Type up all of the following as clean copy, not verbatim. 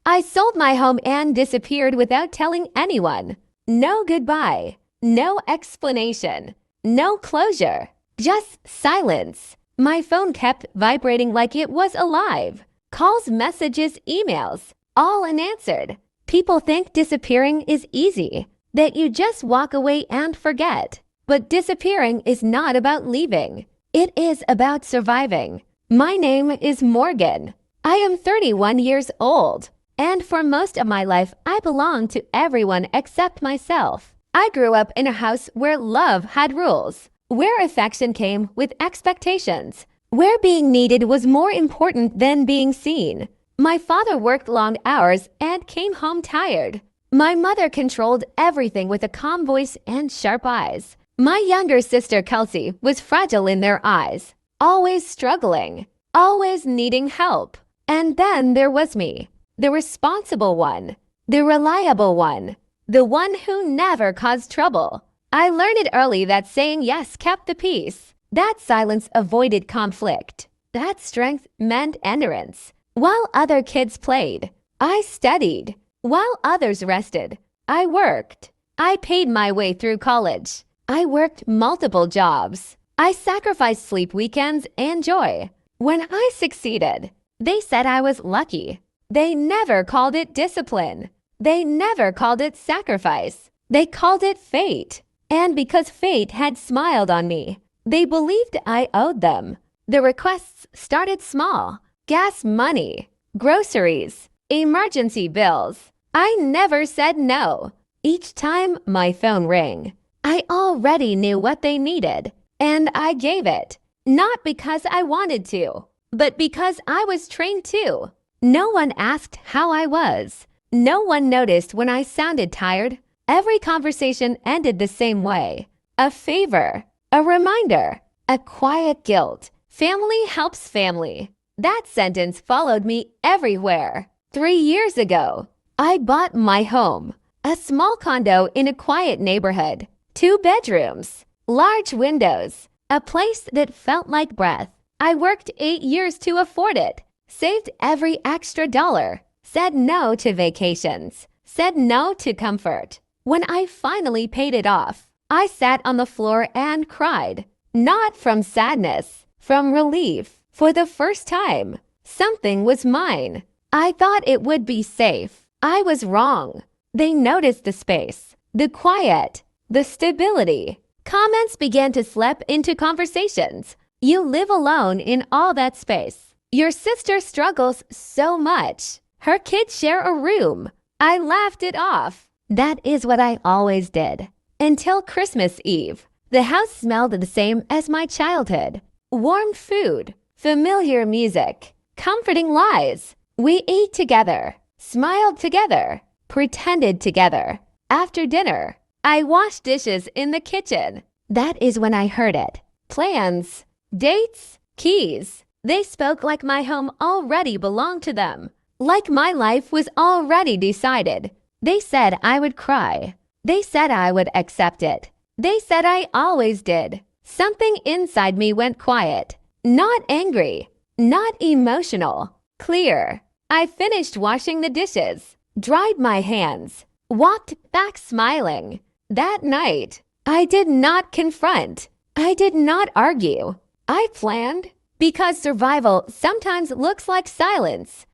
I sold my home and disappeared without telling anyone. No goodbye, no explanation, no closure, just silence. My phone kept vibrating like it was alive. Calls, messages, emails, all unanswered. People think disappearing is easy, that you just walk away and forget. But disappearing is not about leaving. It is about surviving. My name is Morgan. I am 31 years old, and for most of my life, I belonged to everyone except myself. I grew up in a house where love had rules, where affection came with expectations, where being needed was more important than being seen. My father worked long hours and came home tired. My mother controlled everything with a calm voice and sharp eyes. My younger sister, Kelsey, was fragile in their eyes, always struggling, always needing help. And then there was me, the responsible one, the reliable one, the one who never caused trouble. I learned it early that saying yes kept the peace. That silence avoided conflict. That strength meant endurance. While other kids played, I studied. While others rested, I worked. I paid my way through college. I worked multiple jobs. I sacrificed sleep, weekends, and joy. When I succeeded, they said I was lucky. They never called it discipline. They never called it sacrifice. They called it fate. And because fate had smiled on me, they believed I owed them. The requests started small. Gas money, groceries, emergency bills. I never said no. Each time my phone rang, I already knew what they needed, and I gave it. Not because I wanted to, but because I was trained to. No one asked how I was. No one noticed when I sounded tired. Every conversation ended the same way. A favor, a reminder, a quiet guilt. Family helps family. That sentence followed me everywhere. 3 years ago, I bought my home, a small condo in a quiet neighborhood. 2 bedrooms, large windows, a place that felt like breath. I worked 8 years to afford it, saved every extra dollar, said no to vacations, said no to comfort. When I finally paid it off, I sat on the floor and cried. Not from sadness, from relief. For the first time, something was mine. I thought it would be safe. I was wrong. They noticed the space, the quiet, the stability. Comments began to slip into conversations. You live alone in all that space. Your sister struggles so much. Her kids share a room. I laughed it off. That is what I always did. Until Christmas Eve. The house smelled the same as my childhood. Warm food, familiar music, comforting lies. We ate together, smiled together, pretended together. After dinner, I washed dishes in the kitchen. That is when I heard it. Plans, dates, keys. They spoke like my home already belonged to them. Like my life was already decided. They said I would cry. They said I would accept it. They said I always did. Something inside me went quiet. Not angry, not emotional, clear. I finished washing the dishes, dried my hands, walked back smiling. That night, I did not confront. I did not argue. I planned, because survival sometimes looks like silence.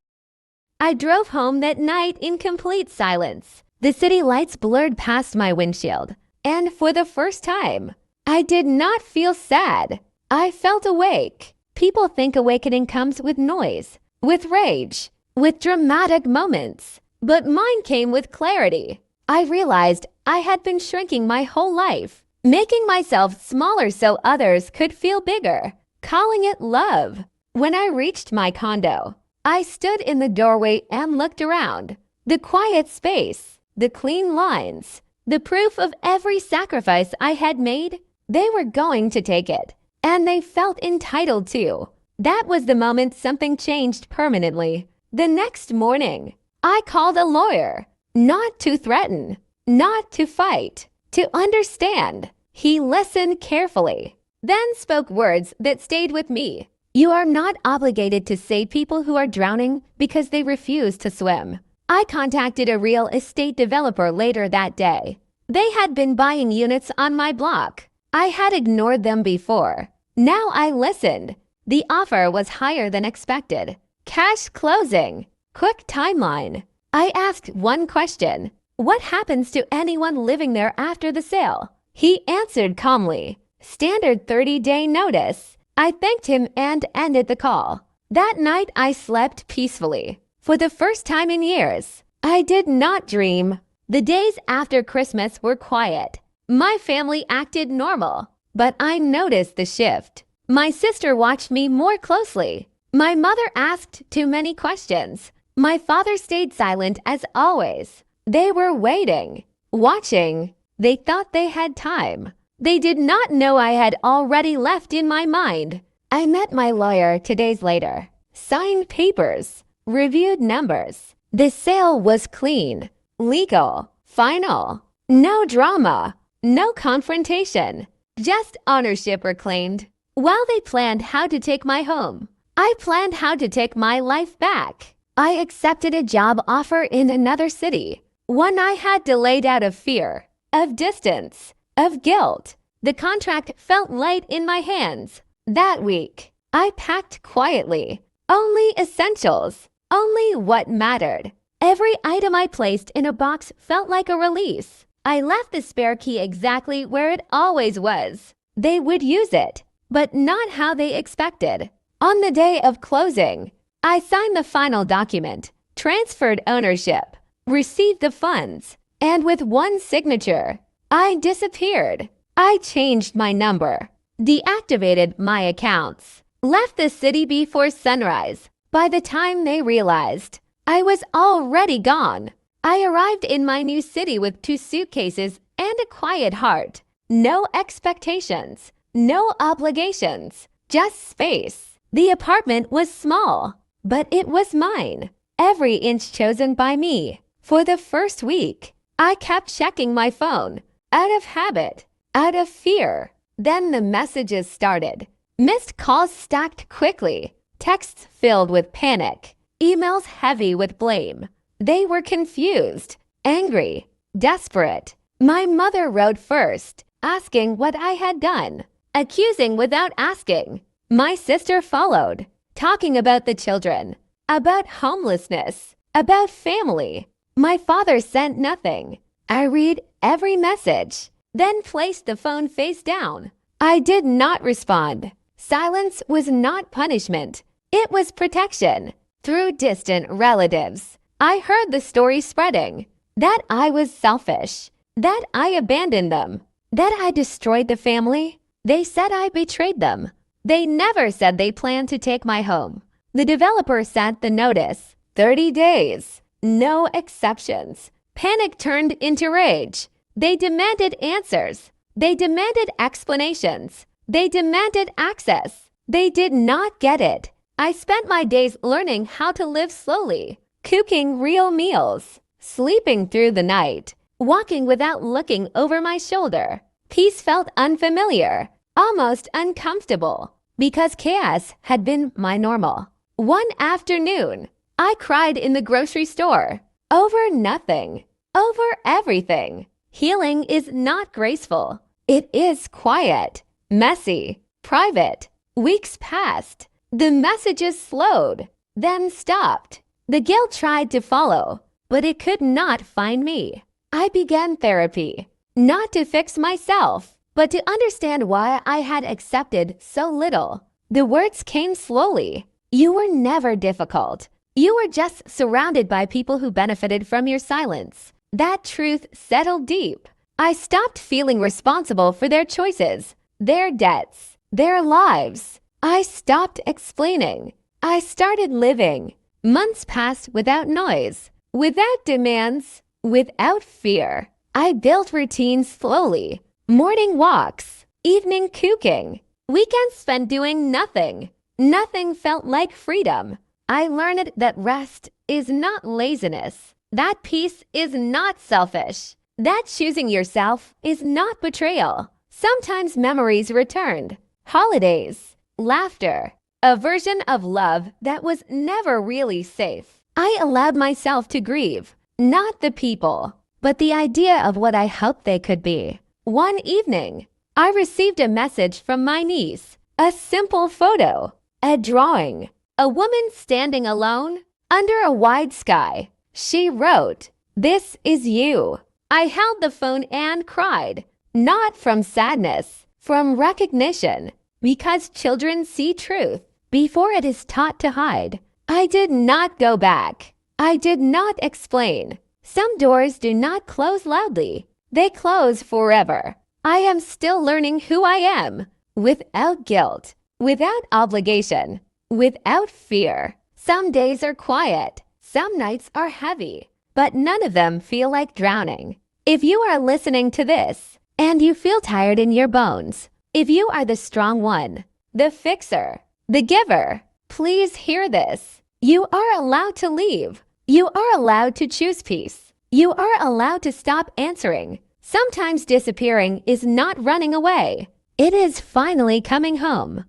I drove home that night in complete silence. The city lights blurred past my windshield, and for the first time, I did not feel sad. I felt awake. People think awakening comes with noise, with rage, with dramatic moments. But mine came with clarity. I realized I had been shrinking my whole life, making myself smaller so others could feel bigger, calling it love. When I reached my condo, I stood in the doorway and looked around. The quiet space, the clean lines, the proof of every sacrifice I had made. They were going to take it, and they felt entitled to. That was the moment something changed permanently. The next morning, I called a lawyer, not to threaten, not to fight, to understand. He listened carefully, then spoke words that stayed with me. You are not obligated to save people who are drowning because they refuse to swim. I contacted a real estate developer later that day. They had been buying units on my block. I had ignored them before. Now I listened. The offer was higher than expected. Cash closing. Quick timeline. I asked one question. What happens to anyone living there after the sale? He answered calmly. Standard 30-day notice. I thanked him and ended the call. That night I slept peacefully. For the first time in years, I did not dream. The days after Christmas were quiet. My family acted normal, but I noticed the shift. My sister watched me more closely. My mother asked too many questions. My father stayed silent as always. They were waiting, watching. They thought they had time. They did not know I had already left in my mind. I met my lawyer 2 days later, signed papers, reviewed numbers. The sale was clean, legal, final. No drama, no confrontation, just ownership reclaimed. While they planned how to take my home, I planned how to take my life back. I accepted a job offer in another city, one I had delayed out of fear, of distance, of guilt. The contract felt light in my hands. That week, I packed quietly. Only essentials, only what mattered. Every item I placed in a box felt like a release. I left the spare key exactly where it always was. They would use it, but not how they expected. On the day of closing, I signed the final document, transferred ownership, received the funds, and with one signature, I disappeared. I changed my number, deactivated my accounts, left the city before sunrise. By the time they realized, I was already gone. I arrived in my new city with 2 suitcases and a quiet heart. No expectations, no obligations, just space. The apartment was small, but it was mine. Every inch chosen by me. For the first week, I kept checking my phone, out of habit, out of fear. Then the messages started. Missed calls stacked quickly, texts filled with panic, emails heavy with blame. They were confused, angry, desperate. My mother wrote first, asking what I had done, accusing without asking. My sister followed, talking about the children, about homelessness, about family. My father sent nothing. I read every message, then placed the phone face down. I did not respond. Silence was not punishment. It was protection. Through distant relatives, I heard the story spreading. That I was selfish. That I abandoned them. That I destroyed the family. They said I betrayed them. They never said they planned to take my home. The developer sent the notice. 30 days. No exceptions. Panic turned into rage. They demanded answers. They demanded explanations. They demanded access. They did not get it. I spent my days learning how to live slowly, cooking real meals, sleeping through the night, walking without looking over my shoulder. Peace felt unfamiliar, almost uncomfortable, because chaos had been my normal. One afternoon, I cried in the grocery store, over nothing, over everything. Healing is not graceful. It is quiet, messy, private. Weeks passed. The messages slowed, then stopped. The guilt tried to follow, but it could not find me. I began therapy, not to fix myself, but to understand why I had accepted so little. The words came slowly. You were never difficult. You were just surrounded by people who benefited from your silence. That truth settled deep. I stopped feeling responsible for their choices, their debts, their lives. I stopped explaining. I started living. Months passed without noise, without demands, without fear. I built routines slowly. Morning walks, evening cooking, weekends spent doing nothing. Nothing felt like freedom. I learned that rest is not laziness. That peace is not selfish. That choosing yourself is not betrayal. Sometimes memories returned. Holidays, laughter, a version of love that was never really safe. I allowed myself to grieve, not the people, but the idea of what I hoped they could be. One evening, I received a message from my niece, a simple photo, a drawing, a woman standing alone under a wide sky. She wrote, "This is you." I held the phone and cried, not from sadness, from recognition, because children see truth before it is taught to hide. I did not go back. I did not explain. Some doors do not close loudly. They close forever. I am still learning who I am, without guilt, without obligation, without fear. Some days are quiet. Some nights are heavy, but none of them feel like drowning. If you are listening to this and you feel tired in your bones, if you are the strong one, the fixer, the giver, please hear this. You are allowed to leave. You are allowed to choose peace. You are allowed to stop answering. Sometimes disappearing is not running away. It is finally coming home.